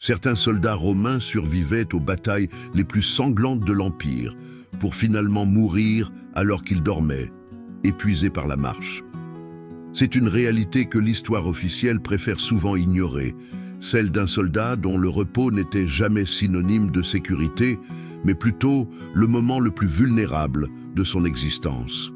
Certains soldats romains survivaient aux batailles les plus sanglantes de l'Empire, pour finalement mourir alors qu'ils dormaient, épuisés par la marche. C'est une réalité que l'histoire officielle préfère souvent ignorer, celle d'un soldat dont le repos n'était jamais synonyme de sécurité, mais plutôt le moment le plus vulnérable de son existence.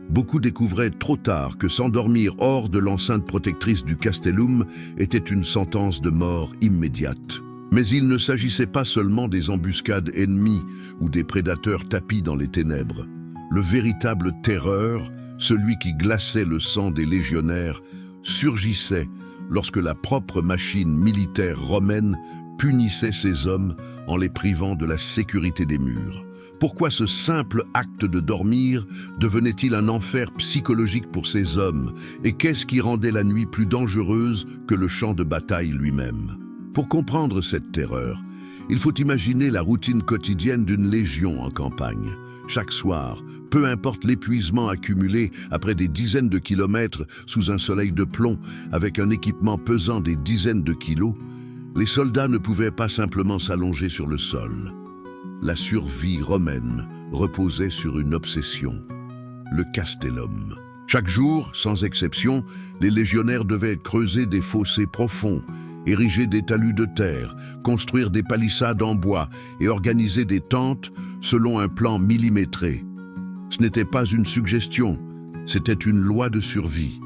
Beaucoup découvraient trop tard que s'endormir hors de l'enceinte protectrice du Castellum était une sentence de mort immédiate. Mais il ne s'agissait pas seulement des embuscades ennemies ou des prédateurs tapis dans les ténèbres. Le véritable terreur, celui qui glaçait le sang des légionnaires, surgissait lorsque la propre machine militaire romaine punissait ses hommes en les privant de la sécurité des murs. Pourquoi ce simple acte de dormir devenait-il un enfer psychologique pour ces hommes? Et qu'est-ce qui rendait la nuit plus dangereuse que le champ de bataille lui-même? Pour comprendre cette terreur, il faut imaginer la routine quotidienne d'une légion en campagne. Chaque soir, peu importe l'épuisement accumulé après des dizaines de kilomètres sous un soleil de plomb, avec un équipement pesant des dizaines de kilos, les soldats ne pouvaient pas simplement s'allonger sur le sol. La survie romaine reposait sur une obsession, le Castellum. Chaque jour, sans exception, les légionnaires devaient creuser des fossés profonds, ériger des talus de terre, construire des palissades en bois et organiser des tentes selon un plan millimétré. Ce n'était pas une suggestion, c'était une loi de survie.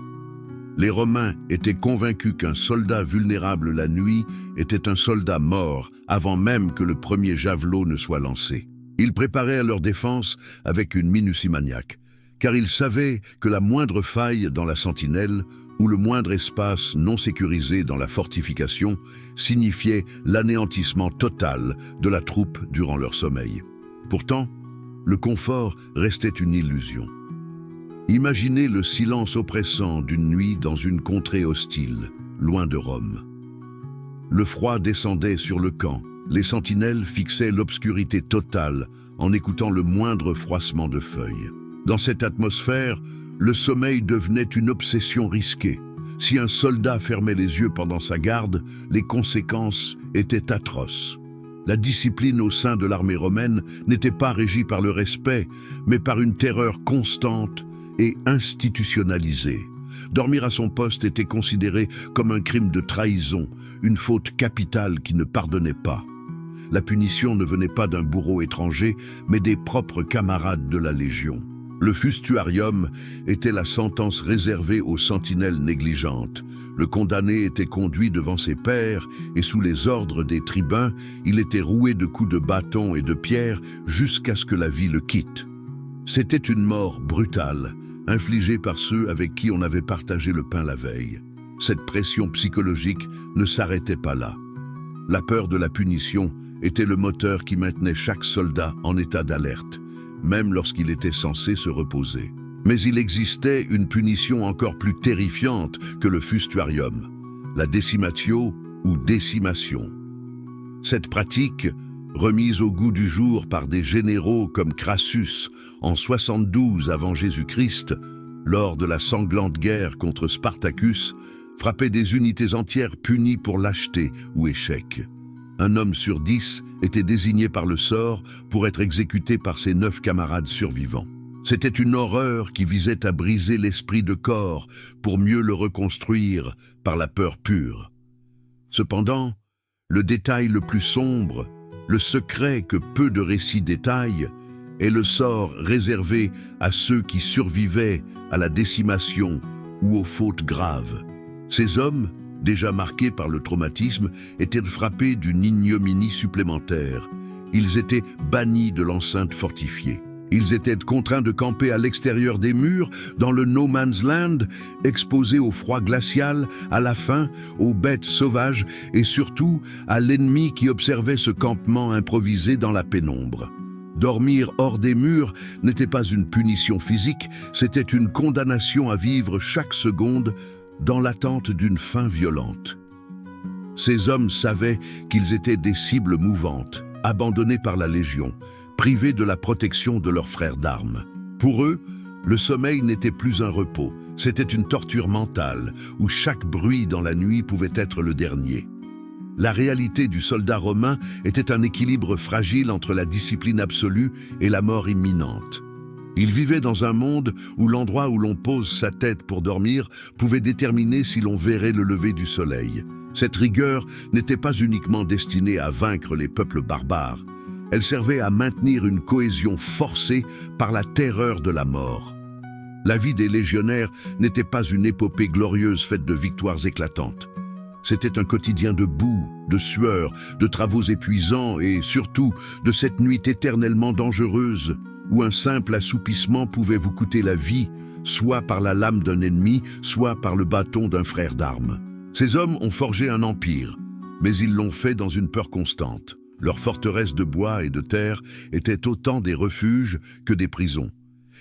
Les Romains étaient convaincus qu'un soldat vulnérable la nuit était un soldat mort avant même que le premier javelot ne soit lancé. Ils préparaient leur défense avec une minutie maniaque, car ils savaient que la moindre faille dans la sentinelle ou le moindre espace non sécurisé dans la fortification signifiait l'anéantissement total de la troupe durant leur sommeil. Pourtant, le confort restait une illusion. Imaginez le silence oppressant d'une nuit dans une contrée hostile, loin de Rome. Le froid descendait sur le camp, les sentinelles fixaient l'obscurité totale en écoutant le moindre froissement de feuilles. Dans cette atmosphère, le sommeil devenait une obsession risquée. Si un soldat fermait les yeux pendant sa garde, les conséquences étaient atroces. La discipline au sein de l'armée romaine n'était pas régie par le respect, mais par une terreur constante et institutionnalisée. Dormir à son poste était considéré comme un crime de trahison, une faute capitale qui ne pardonnait pas. La punition ne venait pas d'un bourreau étranger, mais des propres camarades de la Légion. Le fustuarium était la sentence réservée aux sentinelles négligentes. Le condamné était conduit devant ses pairs et sous les ordres des tribuns, il était roué de coups de bâton et de pierre jusqu'à ce que la vie le quitte. C'était une mort brutale, infligée par ceux avec qui on avait partagé le pain la veille. Cette pression psychologique ne s'arrêtait pas là. La peur de la punition était le moteur qui maintenait chaque soldat en état d'alerte, même lorsqu'il était censé se reposer. Mais il existait une punition encore plus terrifiante que le fustuarium, la decimatio ou décimation. Cette pratique, remise au goût du jour par des généraux comme Crassus en 72 avant Jésus-Christ, lors de la sanglante guerre contre Spartacus, frappait des unités entières punies pour lâcheté ou échec. Un homme sur 10 était désigné par le sort pour être exécuté par ses 9 camarades survivants. C'était une horreur qui visait à briser l'esprit de corps pour mieux le reconstruire par la peur pure. Cependant, le détail le plus sombre, le secret que peu de récits détaillent, est le sort réservé à ceux qui survivaient à la décimation ou aux fautes graves. Ces hommes, déjà marqués par le traumatisme, étaient frappés d'une ignominie supplémentaire. Ils étaient bannis de l'enceinte fortifiée. Ils étaient contraints de camper à l'extérieur des murs, dans le no man's land, exposés au froid glacial, à la faim, aux bêtes sauvages et surtout à l'ennemi qui observait ce campement improvisé dans la pénombre. Dormir hors des murs n'était pas une punition physique, c'était une condamnation à vivre chaque seconde dans l'attente d'une fin violente. Ces hommes savaient qu'ils étaient des cibles mouvantes, abandonnés par la Légion, privés de la protection de leurs frères d'armes. Pour eux, le sommeil n'était plus un repos, c'était une torture mentale, où chaque bruit dans la nuit pouvait être le dernier. La réalité du soldat romain était un équilibre fragile entre la discipline absolue et la mort imminente. Il vivait dans un monde où l'endroit où l'on pose sa tête pour dormir pouvait déterminer si l'on verrait le lever du soleil. Cette rigueur n'était pas uniquement destinée à vaincre les peuples barbares. Elle servait à maintenir une cohésion forcée par la terreur de la mort. La vie des légionnaires n'était pas une épopée glorieuse faite de victoires éclatantes. C'était un quotidien de boue, de sueur, de travaux épuisants et surtout de cette nuit éternellement dangereuse où un simple assoupissement pouvait vous coûter la vie, soit par la lame d'un ennemi, soit par le bâton d'un frère d'armes. Ces hommes ont forgé un empire, mais ils l'ont fait dans une peur constante. Leurs forteresses de bois et de terre étaient autant des refuges que des prisons.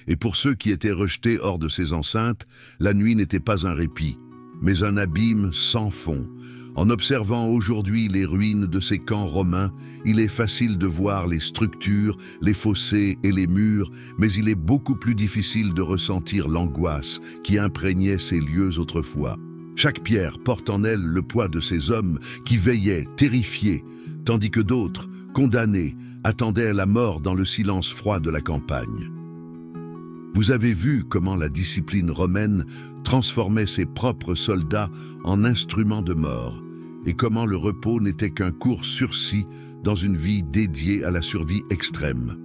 Et pour ceux qui étaient rejetés hors de ces enceintes, la nuit n'était pas un répit, mais un abîme sans fond. En observant aujourd'hui les ruines de ces camps romains, il est facile de voir les structures, les fossés et les murs, mais il est beaucoup plus difficile de ressentir l'angoisse qui imprégnait ces lieux autrefois. Chaque pierre porte en elle le poids de ces hommes qui veillaient, terrifiés, tandis que d'autres, condamnés, attendaient la mort dans le silence froid de la campagne. Vous avez vu comment la discipline romaine transformait ses propres soldats en instruments de mort, et comment le repos n'était qu'un court sursis dans une vie dédiée à la survie extrême.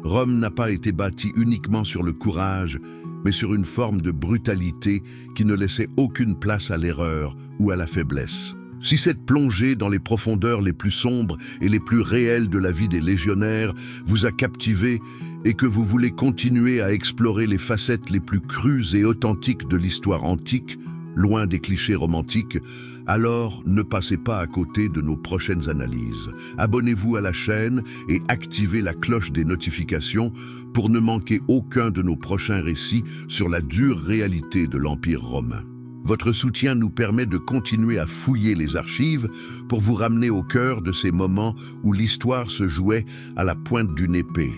Rome n'a pas été bâtie uniquement sur le courage, mais sur une forme de brutalité qui ne laissait aucune place à l'erreur ou à la faiblesse. Si cette plongée dans les profondeurs les plus sombres et les plus réelles de la vie des légionnaires vous a captivé et que vous voulez continuer à explorer les facettes les plus crues et authentiques de l'histoire antique, loin des clichés romantiques, alors ne passez pas à côté de nos prochaines analyses. Abonnez-vous à la chaîne et activez la cloche des notifications pour ne manquer aucun de nos prochains récits sur la dure réalité de l'Empire romain. Votre soutien nous permet de continuer à fouiller les archives pour vous ramener au cœur de ces moments où l'histoire se jouait à la pointe d'une épée.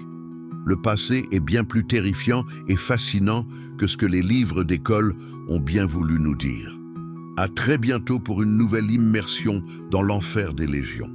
Le passé est bien plus terrifiant et fascinant que ce que les livres d'école ont bien voulu nous dire. À très bientôt pour une nouvelle immersion dans l'enfer des légions.